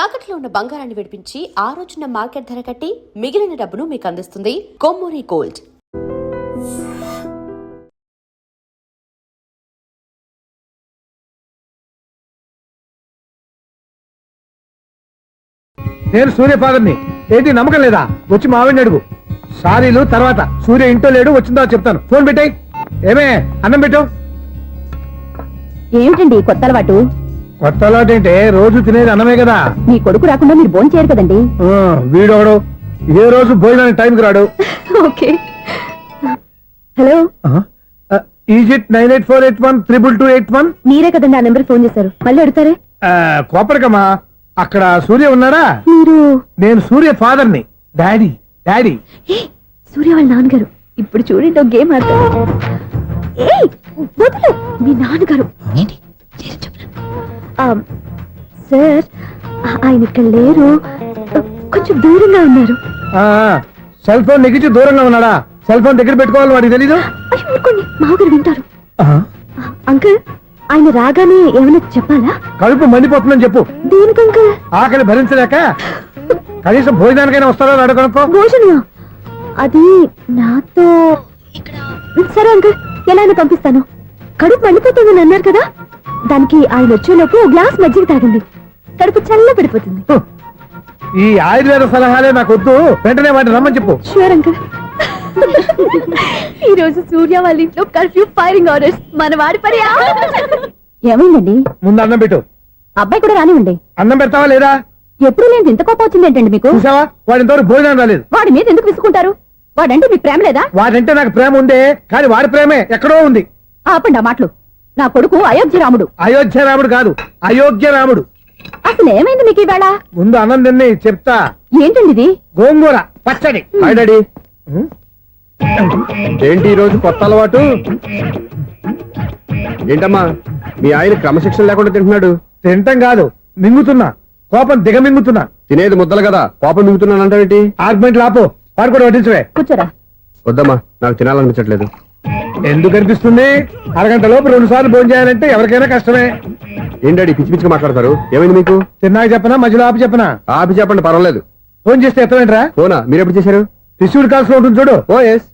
తాకట్లో ఉన్న బంగారాన్ని విడిపించి ఆ రోజున మార్కెట్ ధర కట్టి మిగిలిన డబ్బును మీకు అందిస్తుంది కొమ్మూరి గోల్డ్. నేను సూర్య ఫాదర్ని. ఏంటి నమ్మకం లేదా? వచ్చి మావిని అడుగు. సారీలు తర్వాత. సూర్య ఇంట్లో లేడు, వచ్చిందో చెప్తాను. ఫోన్ పెట్టాయి. ఏమే అన్నం పెట్టు. ఏమిటండి కొత్త అలవాటు? కొత్త అలవాటు ఏంటే? రోజు తినేది అన్నమే కదా. మీ కొడుకు రాకుండా మీరు భోజనం చేయరు కదండి. వీడోడు ఏ రోజు భోజనానికి టైంకి రాడు. ఓకే. Hello, is it 9848132281. మీరే కదండి ఆ నెంబర్ ఫోన్ చేశారు, మళ్ళీ అడుగుతారే. కోపరికమ్మా, అక్కడ సూర్య ఉన్నారా? మీరు? నేను సూర్య ఫాదర్ని. Daddy daddy. సూర్య వాళ్ళ నాన్నగారు. ఇప్పుడు చూడండి ఒక గేమ్ ఆడతారు. వదిలు, మీ నాన్నగారు. సార్, ఆయన ఇక్కడ లేరు, కొంచెం దూరంగా ఉన్నారు. సెల్ ఫోన్ నెగించి దూరంగా ఉన్నాడా? సెల్ ఫోన్ దగ్గర పెట్టుకోవాలి, వాడికి తెలీదు. ఊరుకోండి, మామగారు వింటారు. అంకుల్, ఆయన రాగానే ఏమైనా చెప్పాలా? కడుపు మండిపోతుందని చెప్పు. దేనికి అంకుల్? ఆకలి భరించలేక. కనీసం భోజనానికైనా వస్తారో అడగనుకో. భోజనం అది నాతో. సరే అంకుల్, ఎలా అయినా పంపిస్తాను. కడుపు మండిపోతుందని అన్నారు కదా, దానికి ఆయన వచ్చేలోపు గ్లాస్ మజ్జిగ తాగండి, కడుపు చల్ల పడిపోతుంది. ఈ ఆయుర్వేద సలహాలే నాకు వద్దు, వెంటనే వాటిని రమ్మని చెప్పు. Sure uncle. ఈ రోజు సూర్య వాళ్ళ ఇంట్లో కర్ఫ్యూ ఫైరింగ్ ఆర్డర్స్. మన వాడి పని ఏమైందండి? ముందు అన్నం పెట్టు. అబ్బాయి కూడా రానివ్వండి. అన్నం పెడతావా లేదా? ఎప్పుడు లేదు ఇంత కోపం వచ్చింది ఏంటండి మీకు? చూసావా, వాడి ఇంతవరకు భోజనం రాలేదు. వాడి మీద ఎందుకు విసుకుంటారు? వాడంటే మీకు ప్రేమ లేదా? వాడంటే నాకు ప్రేమ ఉండే, కానీ వాడి ప్రేమే ఎక్కడో ఉంది. ఆపండి ఆ మాటలు. నా కొడుకు అయోధ్య రాముడు. అయోధ్య రాముడు కాదు, అయోగ్య రాముడు. అసలు ఏమైంది మీకు ఈవేళ? ముందు అన్నం తిని చెప్తా. ఏంటండి ఇది? గోంగూర పచ్చడి. Hi daddy. ఏంటి ఈ రోజు కొత్త అలవాటు? ఏంటమ్మా, మీ ఆయన క్రమశిక్షణ లేకుండా తింటున్నాడు? తింటం కాదు, మింగుతున్నా. కోపం దిగమింగుతున్నా. తినేది ముద్దలు కదా, కోపం మింగుతున్నాను అంటావేంటి? ఆర్గ్మెంట్ లాపో, వాడు కూడా వడ్డించవే. కూర్చోరా. వద్దమ్మా, నాకు తినాలనిపించట్లేదు. ఎందుకు అనిపిస్తుంది? అరగంట లోపు 2 సార్లు భోజనం చేయాలంటే ఎవరికైనా కష్టమే. ఏం డాడీ పిచ్చి పిచ్చిగా మాట్లాడతారు? ఏమైంది మీకు? తిన్నాక చెప్పనా, మధ్యలో ఆపి చెప్పనా? ఆపి చెప్పండి, పర్వాలేదు. ఫోన్ చేస్తే ఎత్తమేంట్రా? ఫోనా? మీరు ఎప్పుడు చేశారు? రిసీవ్డ్ కాల్స్ లో ఉంటుంది చూడు. ఓ ఎస్.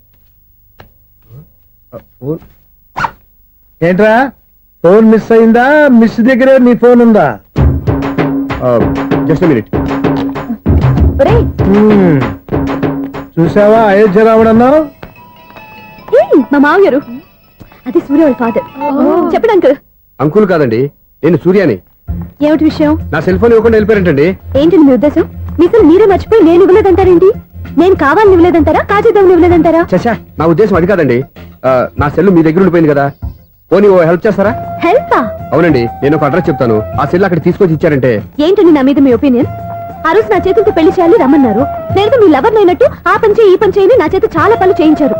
ఏంట్రా, ఫోన్ మిస్ అయిందా? మిస్ దగ్గరే నీ ఫోన్ ఉందా? Just minute. చూసావా, అయోధ్య రాముడు అన్నావు. మా మామగారు, అది సూర్య వాళ్ళ ఫాదర్. చెప్పండి అంకుల్. అంకుల్ కాదండి, నేను సూర్యాని. ఏమిటి విషయం? నా సెల్ ఫోన్ ఇవ్వకుండా వెళ్ళిపోయారంటండి. ఏంటండి మీ ఉద్దేశం? మీకు మీరే మర్చిపోయి నేను ఇవ్వలేదంటారేంటి? నేను కావాలని ఇవ్వలేదంటారా, కాజేద్దామని ఇవ్వలేదంటారా? చచ్చా, నా ఉద్దేశం అది కాదండి. నా సెల్ మీ దగ్గర ఉండిపోయింది కదా, పోనీ ఓ హెల్ప్ చేస్తారా? హెల్పా? అవునండి, నేను ఒక అడ్రస్ చెప్తాను, ఆ సెల్ అక్కడ తీసుకొచ్చి ఇచ్చారంటే. ఏంటండి నా మీద మీ ఒపీనియన్? ఆ రోజు నా చేతులతో పెళ్లి చేయాలి రమ్మన్నారు. నేను మీ లవర్ అయినట్టు ఆ పని చేయి ఈ పని చేయని నా చేత చాలా పనులు చేయించారు.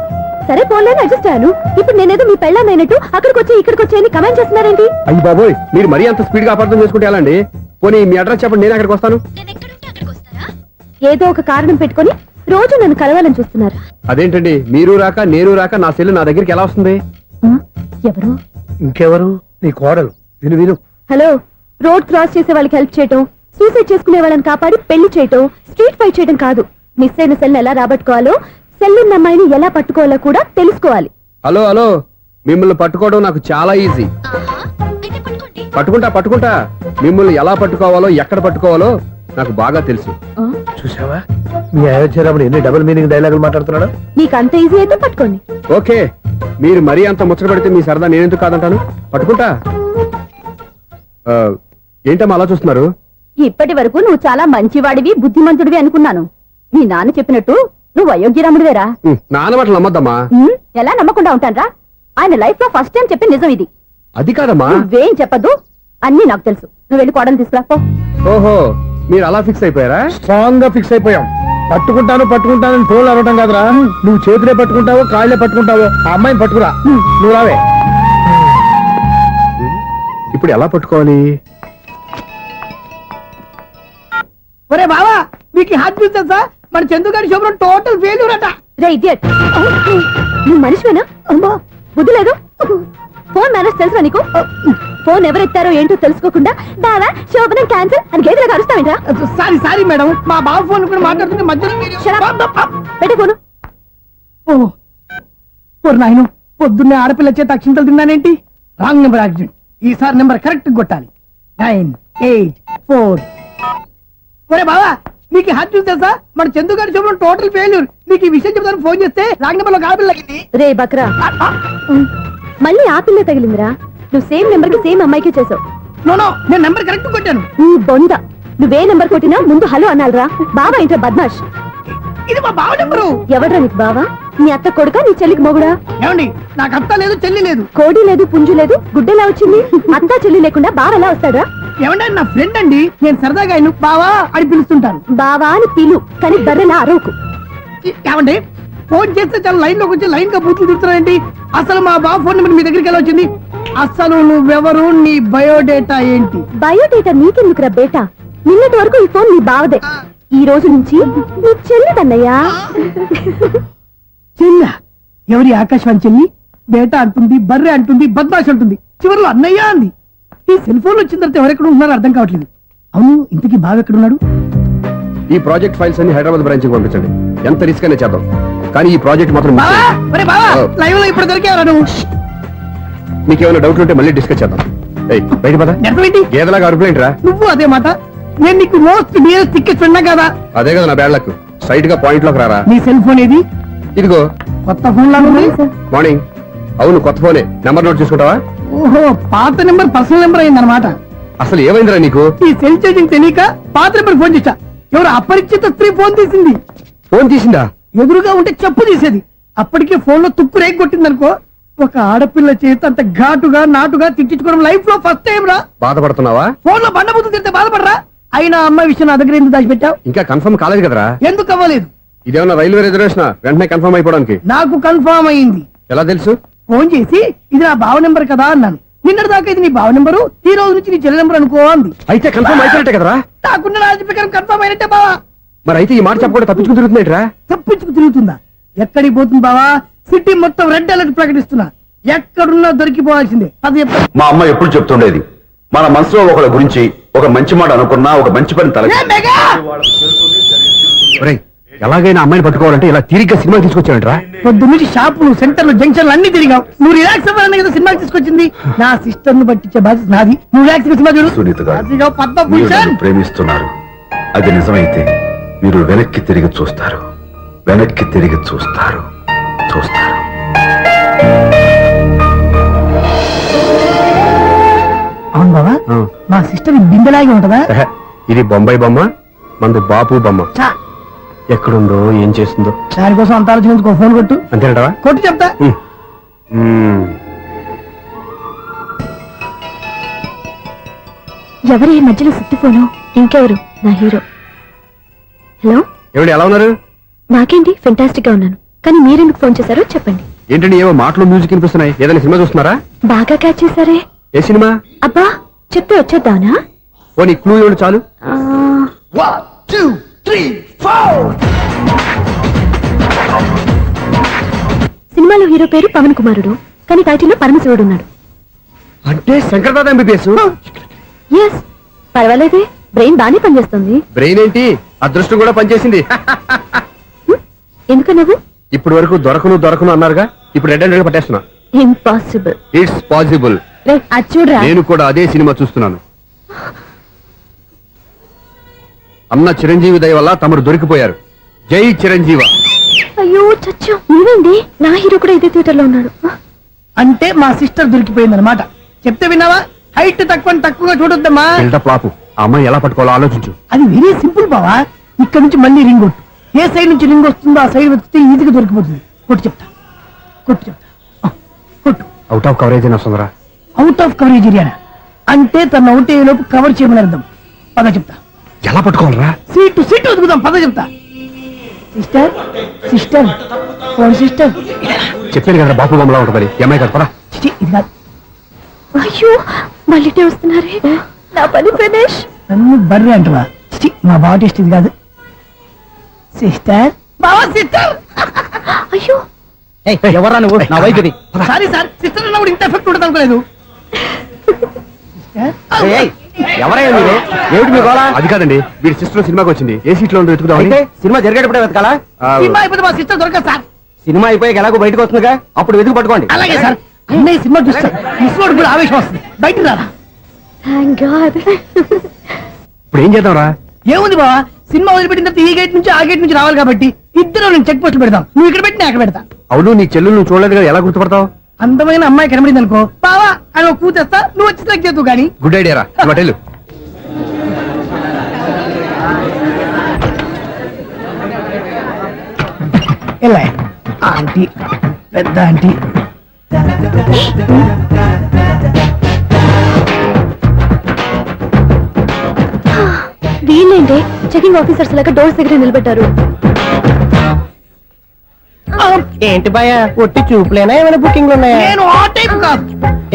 సరే పోలేని అడ్జస్ట్ అయ్యాను. ఇప్పుడు నేనేదో మీ పెళ్ళాన్ని అయినట్టు అక్కడికి వచ్చి ఇక్కడికి వచ్చి కమెంట్ చేస్తున్నారేంటి? అయ్యి బాబోయ్, మీరు మరీ అంత స్పీడ్ గా అపార్థం చేసుకుంటే ఎలా అండి? పోనీ మీ అడ్రస్ చెప్పండి, నేను అక్కడికి వస్తాను. ఏదో ఒక కారణం పెట్టుకొని రోజు నన్ను కలవాలని చూస్తున్నారు. అదేంటండి, మీరు రాక నేను రాక నా సెల్ నా దగ్గరికి ఎలా వస్తుంది? ఎవరు? ఇంకెవరు? నీ కోడలు. విను విను. హలో, రోడ్ క్రాస్ చేసే వాళ్ళకి హెల్ప్ చేయటం, సూసైడ్ చేసుకునే వాళ్ళని కాపాడి పెళ్లి చేయటం, స్ట్రీట్ ఫైట్ చేయడం కాదు. మిస్ అయిన సెల్ ఎలా రాబట్టుకోవాలో, సెల్ ఉన్న అమ్మాయిని ఎలా పట్టుకోవాలో కూడా తెలుసుకోవాలి. హలో హలో, మిమ్మల్ని పట్టుకోవడం నాకు చాలా ఈజీ. పట్టుకుంటా. మిమ్మల్ని ఎలా పట్టుకోవాలో, ఎక్కడ పట్టుకోవాలో నాకు బాగా తెలుసు. చూసావా, మీ అయోధ్య రాముడు ఎన్ని డబుల్ మీనింగ్ డైలాగులు మాట్లాడుతున్నాడు. నీకు అంత ఈజీ అయితే పట్టుకోండి. ఓకే, మీరు మరీ అంత ముచ్చట పెడితే మీ సరదా నేనెందుకు కాదంటాను. పట్టుకుంటా. ఏంటమ్మా అలా చూస్తున్నారు? ఇప్పటి వరకు నువ్వు చాలా మంచివాడివి, బుద్ధిమంతుడివి అనుకున్నాను. మీ నాన్న చెప్పినట్టు నువ్వు అయోగ్యరాముడివేరా? నాన్న మాటలు నమ్మద్దమ్మా. ఎలా నమ్మకుండా ఉంటానరా? ఆయన లైఫ్ లో ఫస్ట్ టైం చెప్పిన నిజం ఇది. అది కాదమ్మా. నువ్వేం చెప్పదు, అన్ని నాకు తెలుసు. నువ్వు వెళ్ళి కోడలు తీసుకురాపో. ఓహో, మీరు అలా ఫిక్స్ అయిపోయారా? స్ట్రాంగ్ గా ఫిక్స్ అయిపోయాం. పట్టుకుంటాను ఫోన్లు అడగటం కాదురా. నువ్వు చేతులే పట్టుకుంటావో కాళ్ళే పట్టుకుంటావో ఆ అమ్మాయిని పట్టుకురా. నువ్వు రావే. ఇప్పుడు ఎలా పట్టుకోవాలి? ఒరే బావా, మీకు హాట్ న్యూస్ తెలుసా? మన చందుగారి శుభ్రం టోటల్ ఫెయిల్యూర్ అట. రే ఇడియట్, నువ్వు మనిషివేనా? అమ్మా, బుద్ధి లేదు. ఫోన్ మేనేజ్ తెలుసా నీకు? ఫోన్ ఎవరెత్తారో ఏంటో తెలుసుకోకుండా బావా శోభనం క్యాన్సిల్ అని గేదెలకు అరుస్తావేంట్రా? సారీ సారీ మేడం, మా బావ ఫోన్ కూడా మాట్లాడుతుంటే మధ్యలో మీరు- Shut up. పెట్టే ఫోను. ఓ నాయను, పొద్దున్నే ఆడపిల్ల చేత అక్షింతలు తిన్నానేంటి? Wrong number accident. ఈసారి నెంబర్ కరెక్ట్ కొట్టాలి. 984. ఒరే బావా, నీకు హార్ట్ చూసి తెలుసా? మన చందు గారి చూపడం టోటల్ ఫెయిల్యూర్. నీకు ఈ విషయం చెప్తాను ఫోన్ చేస్తే రాంగ్ నెంబర్ లో ఆడపిల్ల తగ్గింది. రే బక్రా, మళ్ళీ ఆ పిల్ల తగిలిందిరా. నువ్వు సేమ్ నెంబర్ కి సేమ్ అమ్మాయికే చేసావు. నో, నేను నెంబర్ కరెక్ట్ కొట్టాను. నీ బొంద, నువ్వే నెంబర్ కొట్టినా ముందు హలో అనాలిరా. బావా ఏంట్రా బద్మాష్? ఇది మా బావ నెంబరు. ఎవడ్రా నీకు బావా? నీ అత్త కొడుకా, నీ చెల్లికి మొగుడా? ఏమండి, నాకు అత్త లేదు, చెల్లి లేదు. కోడి లేదు, పుంజు లేదు, గుడ్డెలా వచ్చింది? అత్త చెల్లి లేకుండా బావ ఎలా వస్తాడా? ఏమండి, నా ఫ్రెండ్ అండి, నేను సరదాగా ఆయన బావా అని పిలుస్తుంటాను. బావా అని పిలు, కానీ బర్రెలా అరవకు. ఏమండి, ఫోన్ చేస్తే చాలా లైన్ లోకి వచ్చి లైన్ గా బూతులు తిడుతున్నాయండి. అసలు మా బావ ఫోన్ నెంబర్ మీ దగ్గరికి ఎలా వచ్చింది? అసలు నువ్వెవరు, నీ బయోడేటా ఏంటి? బయోడేటా నీకెందుకురా బేటా? నిన్నటి వరకు ఈ ఫోన్ నీ బావదే, ఈ రోజు నుంచి నీ చెల్లిదన్నయ్యా. చెల్ల ఎవరి? ఆకాశవాణి చెల్లి. బేటా అంటుంది, బర్రె అంటుంది, బద్మాష్ అంటుంది, చివరిలో అన్నయ్య అంది. ఈ సెల్ ఫోన్ వచ్చిన తర్వాత ఎవరెక్కడ ఉంటున్నారో అర్థం కావట్లేదు. అవును, ఇంతకీ బావ ఎక్కడున్నాడు? ఈ ప్రాజెక్ట్ ఫైల్స్ అన్ని హైదరాబాద్ బ్రాంచ్ కి పంపించండి. ఎంత రిస్క్ అయినా చేద్దాం, కానీ ఈ ప్రాజెక్ట్ మాత్రం miss బావా, చేయొద్దు. ఒరే బావా, లైవ్ లో ఇప్పుడు దొరికేవరా నువ్వు? మీకు ఏమైనా డౌట్లు ఉంటే మళ్ళీ డిస్కస్ చేద్దాం. ఏయ్, బయట పద. నెరవేంటి? గేదలాగా అరుపులేంట్రా? నువ్వు అదే మాట. నేను నీకు మోస్ట్ డియరెస్ట్ టికెట్స్ ఉన్నా కదా. అదే కదా నా బ్యాడ్ లక్. స్ట్రైట్ గా పాయింట్ లోకి రారా. నీ సెల్ ఫోన్ ఏది? ఇదిగో. కొత్త ఫోన్ లాగా ఉంది. మార్నింగ్. అవును, కొత్త ఫోనే. నెంబర్ నోట్ చేసుకుంటావా? ఓహో, పాత నెంబర్ పర్సనల్ నెంబర్ అయిందన్నమాట. అసలు ఏమైందిరా నీకు? ఈ సెల్ చేంజింగ్ తెలియక పాత నెంబర్ ఫోన్ చేశా. ఎవరు అపరిచిత స్త్రీ ఫోన్ తీసింది. ఫోన్ తీసిందా? ఎదురుగా ఉంటే చెప్పు తీసేది. అప్పటికే ఫోన్ లో తుక్కు రేగి కొట్టిందనుకో. ఒక ఆడపిల్ల చేత అంత ఘాటుగా నాటుగా తిట్టించుకోవడం లైఫ్ లో ఫస్ట్ టైం రా. బాధపడుతున్నావా? ఫోన్ లో బండబుద్ధులు తింటే బాధపడరా? అయినా అమ్మాయి విషయం నా దగ్గర ఎందుకు దాచిపెట్టావు? ఇంకా కన్ఫర్మ్ కాలేదు కదరా. ఎందుకు అవ్వలేదు? ఇదేమన్నా రైల్వే రిజర్వేషన్? వెంటనే కన్ఫర్మ్ అయిపోవడానికి. నాకు కన్ఫర్మ్ అయింది. ఎలా తెలుసు? ఫోన్ చేసి ఇది నా బావ నెంబర్ కదా అన్నాను. నిన్నటి దాకా ఇది నీ బావ నెంబరు, ఈ రోజు నుంచి నీ చెల్లి నెంబర్ అనుకో అంది. అయితే కన్ఫర్మ్ అయిపోయినట్టే కదరా. నాకున్న రాజు ప్రకారం కన్ఫర్మ్ అయినట్టే బావా. మరి అయితే ఈ మాట చెప్పకుండా తప్పించుకుని తిరుగుతున్నాయిట్రా. తప్పించుకు తిరుగుతుందా? ఎక్కడికి పోతుంది బావా? సిటీ మొత్తం రెడ్ అలర్ట్ ప్రకటిస్తున్నా. ఎక్కడున్నా దొరికిపోవాల్సిందే. అది మా అమ్మ ఎప్పుడు చెప్తుండేది, మన మనసులో ఒకళ్ళ గురించి ఒక మంచి మాట అనుకున్నా, ఒక మంచి పని తల ఒరేయ్, ఎలాగైనా అమ్మాయిని పట్టుకోవాలంటే ఇలా తీరిగ్గా సినిమా తీసుకొచ్చాడంట్రా. పొద్దు నుంచి షాపులు, సెంటర్లు, జంక్షన్లు అన్ని తిరిగావు. నువ్వు రిలాక్స్ అవ్వాలని కదా సినిమాకి తీసుకొచ్చింది. నా సిస్టర్ ను పట్టించే బాధ్యత నాది. నువ్వు రిలాక్స్ సినిమా చూడు. సునీత గారు, అదిగో మీరు పద్మభూషణ్. నన్ను ప్రేమిస్తున్నారు. అది నిజమైతే మీరు వెనక్కి తిరిగి చూస్తారు, వెనక్కి తిరిగి చూస్తారు, చూస్తారు. అవును బావా, మా సిస్టర్ బిందెలాగే ఉంటదా? ఎహె, ఇది బొంబాయి బొమ్మ, మంది బాపు బొమ్మ. చా, ఎక్కడుందో ఏం చేస్తుందో. దానికోసం అంత ఆలోచించుకో. ఫోన్ కొట్టు. అంతేనటవా? కొట్టు చెప్తా. ఎవరి ఈ మధ్యలో సుత్తి ఫోను? ఇంకెవరు? నా హీరో. హలో, ఏమిటి ఎలా ఉన్నారు? నాకేంటి ఫెంటాస్టిక్ గా ఉన్నాను, కానీ మీరెందుకు ఫోన్ చేశారో చెప్పండి. ఏంటండి ఏవో మాటలు మ్యూజిక్ వినిపిస్తున్నాయి? ఏదైనా సినిమా చూస్తున్నారా? బాగా క్యాచ్ చేశారే. ఏ సినిమా? అబ్బా, చెప్తే వచ్చేద్దానా? ఓ నీ క్లూ ఇవ్వండి చాలు. సినిమాలో హీరో పేరు పవన్ కుమారుడు, కానీ టైటిల్లో పరమశివుడు ఉన్నాడు. అంటే శంకర్దాద ఎంబీబీఎస్. ఎస్, పర్వాలేదే, బ్రెయిన్ బానే పనిచేస్తుంది. బ్రెయిన్ ఏంటి, అదృష్టం కూడా పనిచేసింది. ఎందుకు నువ్వు? ఇప్పటి వరకు దొరకను అన్నారుగా, ఇప్పుడు రెడ్ అండ్ పట్టేస్తున్నా. ఇంపాసిబుల్. It's possible. అది చూడరా. నేను కూడా అదే సినిమా చూస్తున్నాను. అన్న చిరంజీవి దయ వల్ల తమరు దొరికిపోయారు. జై చిరంజీవ. అయ్యో చచ్చు, నీవేంటి? నా హీరో కూడా ఇదే థియేటర్ లో ఉన్నాడు. అంటే మా సిస్టర్ దొరికిపోయింది అనమాట. చెప్తే విన్నావా? హైట్ తక్కువగా చూడొద్దమ్మా. బిల్డప్ లాపు. ఆ అమ్మాయి ఎలా పట్టుకోవాలో ఆలోచించు. అది వెరీ సింపుల్ బావా. ఇక్కడ నుంచి మళ్ళీ రింగ్ కొట్టు. ఏ సైడ్ నుంచి రింగ్ వస్తుందో ఆ సైడ్ వస్తే ఈజీగా దొరికిపోతుంది. కొట్టు చెప్తా. ఆ, కొట్టు. అవుట్ ఆఫ్ కవరేజ్ అయినా వస్తుందిరా. అవుట్ ఆఫ్ కవరేజ్ ఏరియా అంటే తన అవుట్ అయ్యే లోపు కవర్ చేయమని అర్థం. పద చెప్తా. ఎలా పట్టుకోవాలరా? సీటు వదుకుదాం. పద చెప్తా. Sister sister phone sister. చెప్పాను కదా బాపు బొమ్మలా ఉంటుంది. అమ్మాయి కదా పరా. చిచి, ఇది కాదు. అయ్యో, మళ్ళీ వస్తున్నారే. నా పని ఫినిష్. నన్ను బర్రె అంటవా? చిచి, మా బావ టేస్ట్ ఇది కాదు. సిస్టర్, బావా సిస్టర్. అయ్యో, ఎవరా నువ్వు నా వైపు సారీ సార్ సిస్టర్ అన్నప్పుడు ఇంత ఎఫెక్ట్ ఉండదు అనుకోలేదు ఎవరైనా మీరు ఏమిటి మీ గోళ? అది కాదండి వీడి సిస్టర్ సినిమాకి వచ్చింది ఏ సీట్ లో వెతుకుదాం సినిమా జరిగేటప్పుడే వెతకాలా సినిమా అయిపోతే మా సిస్టర్ దొరకదు సార్ సినిమా అయిపోయి ఎలాగో బయటకు వస్తుందిగా అప్పుడు వెతుకు పట్టుకోండి అలాగే సార్ అన్నయ్య సినిమా చూస్తారు మిస్వాడు కూడా ఆవేశం వస్తుంది బయట రారా థ్యాంక్ గాడ్. ఇప్పుడు ఏం చేద్దాం రా? ఏముంది బావా సినిమా వదిలిపెట్టిన తర్వాత ఈ గేట్ నుంచి ఆ గేట్ నుంచి రావాలి కాబట్టి ఇద్దరు నేను చెక్ పోస్టులు పెడతాం నువ్వు ఇక్కడ పెట్టి నేను అక్కడ పెడతా అవును నీ చెల్లు నువ్వు చూడలేదు కదా ఎలా గుర్తుపడతావు? అందమైన అమ్మాయి కనబడింది అనుకో బావా అని ఒక కూతేస్తా నువ్వు వచ్చి సెలెక్ట్ చేద్దు కానీ గుడ్ ఐడియా రా హోటల్ ఎలా ఆంటీ పెద్ద ఆంటీ వీళ్ళేంటి చెకింగ్ ఆఫీసర్స్ లాగా డోర్స్ దగ్గర నిలబెట్టారు. ఏంటి భయ ఒట్టి చూపులేనా ఏమైనా బుకింగ్లు ఉన్నాయా? నేను ఆ టైప్ కాదు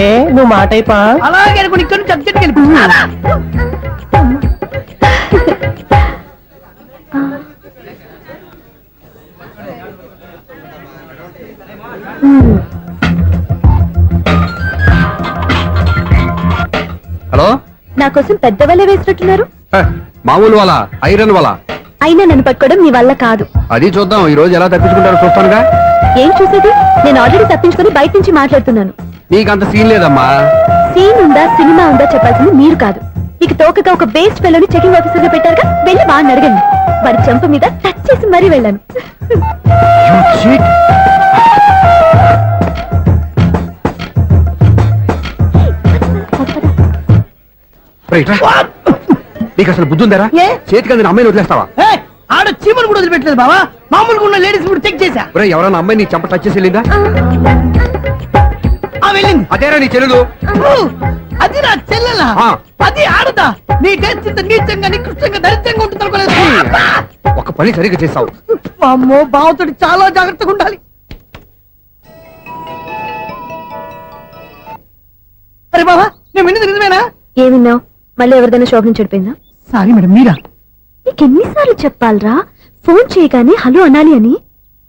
ఏ నువ్వు మా టైపా? అలాగే అనుకుని ఇక్కడ నుంచి అర్జెంట్కి వెళ్ళిపోతున్నా హలో నా కోసం పెద్ద వలే వేసినట్టున్నారు. మామూలు వాళ్ళ ఐరన్ వాళ్ళ అయినా నన్ను పట్టుకోవడం మీ వల్ల కాదు. అది చూద్దాం ఈ రోజు ఎలా తప్పించుకుంటారో చూస్తానుగా. ఏం చూసేది? నేను ఆల్రెడీ తప్పించుకొని బయట నుంచి మాట్లాడుతున్నాను. నీకంత సీన్ లేదమ్మా. సీన్ ఉందా సినిమా ఉందా చెప్పాల్సింది మీరు కాదు. మీకు తోకగా ఒక బేస్ట్ ఫెలోని చెకింగ్ ఆఫీసర్ గా పెట్టారుగా, వెళ్ళి వాడిని అడగండి. వాడి చెంప మీద టచ్ చేసి మరీ వెళ్ళాను. నీకు అసలు బుద్ధి ఉందారా? ఏ? చేతికి అందిన అమ్మాయిని వదిలేస్తావా? ఆడ చీమలు కూడా వదిలిపెట్టలేదు బావా మామూలుగా ఉన్న లేడీస్ కూడా చెక్ చేశా ఎవరైనా అమ్మాయి నీ చెంప టచ్ చేసి వెళ్ళిందా? ఆ వెళ్ళింది అదేరా నీ చెల్లెలు. అది నా చెల్లెలా ఆ. అది ఆడదా నీ టేస్ట్ ఇంత నీచంగా నికృష్టంగా దరిద్రంగా ఉంటుంది అనుకోలేదు ఒక పని సరిగ్గా చేస్తావు. అమ్మో బావతోటి చాలా జాగ్రత్తగా ఉండాలి అరే బావా నేను విన్నది నిజమేనా ఏమిన్నావు? మళ్ళీ ఎవరిదైనా షాప్ నుంచి చెడిపోయిందా? సారీ మేడం మీరా నీకు ఎన్నిసార్లు చెప్పాలరా ఫోన్ చేయగానే హలో అనాలి అని?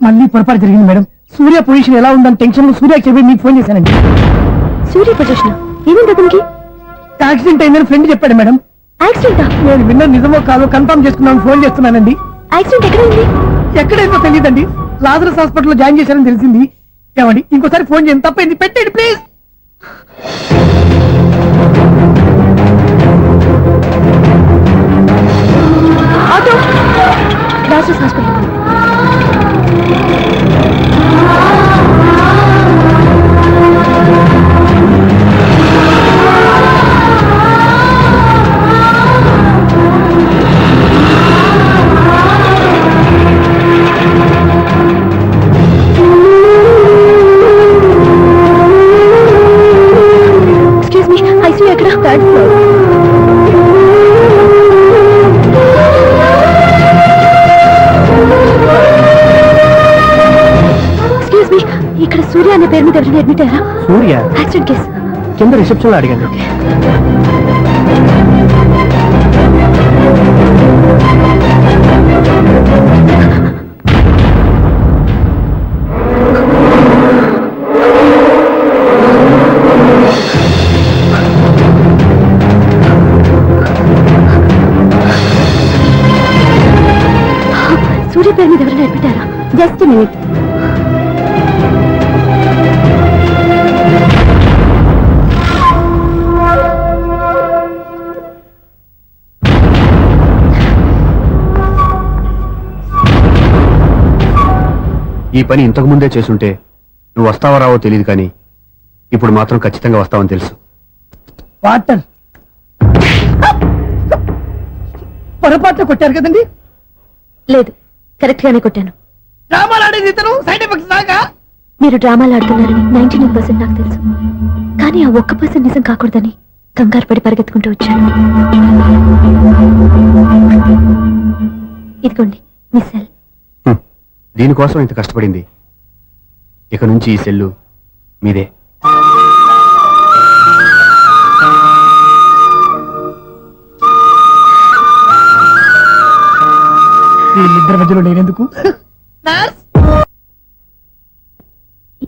మళ్ళీ పొరపాటు జరిగింది మేడం సూర్య పొజిషన్ ఎలా ఉందని టెన్షన్ లో సూర్యకి చెప్పి మీకు ఫోన్ చేశానండి సూర్య పొజిషన్ ఏమైంది అతనికి? యాక్సిడెంట్ అయిందని ఫ్రెండ్ చెప్పాడు మేడం యాక్సిడెంటా? నేను విన్న నిజమో కాదో కన్ఫర్మ్ చేసుకున్నాను ఫోన్ చేస్తున్నానండి యాక్సిడెంట్ ఎక్కడైంది? ఎక్కడైందో తెలియదండి లాజరస్ హాస్పిటల్లో జాయిన్ చేశారని తెలిసింది ఏమండి ఇంకోసారి ఫోన్ చేయండి తప్పైంది పెట్టండి please auto Lazarus hospital. Excuse me ICU ఎక్కడ? Third floor. ఎక్స్క్యూజ్ మీ ఇక్కడ సూర్య అనే పేరు మీద ఎవరైనా అడ్మిట్ అయ్యారా? Surya accident case. కింద రిసెప్షన్ లో అడిగాను. సూర్య పేరు మీద ఎవరైనా అడ్మిట్ అయ్యారా? Just minute. ఈ పని ఇంతకు ముందే చేసుంటే నువ్వు వస్తావో రావో తెలియదు కానీ ఇప్పుడు మాత్రం ఖచ్చితంగా వస్తావని తెలుసు. వాటర్ పొరపాట్లు కొట్టారు కదండి లేదు, కరెక్ట్ గానే కొట్టాను. డ్రామాలు ఆడేది ఇతను సైడ్ ఎఫెక్ట్స్ దాకా మీరు డ్రామాలు ఆడుతున్నారని 99% నాకు తెలుసు. కానీ ఆ 1% నిజం కాకూడదని కంగారు పడి పరిగెత్తుకుంటూ వచ్చాను. ఇదిగోండి మీ సెల్. దీనికోసం ఇంత కష్టపడింది. ఇక నుంచి ఈ సెల్లు మీదే. వీళ్ళిద్దరి మధ్యలో నేనెందుకు? నర్స్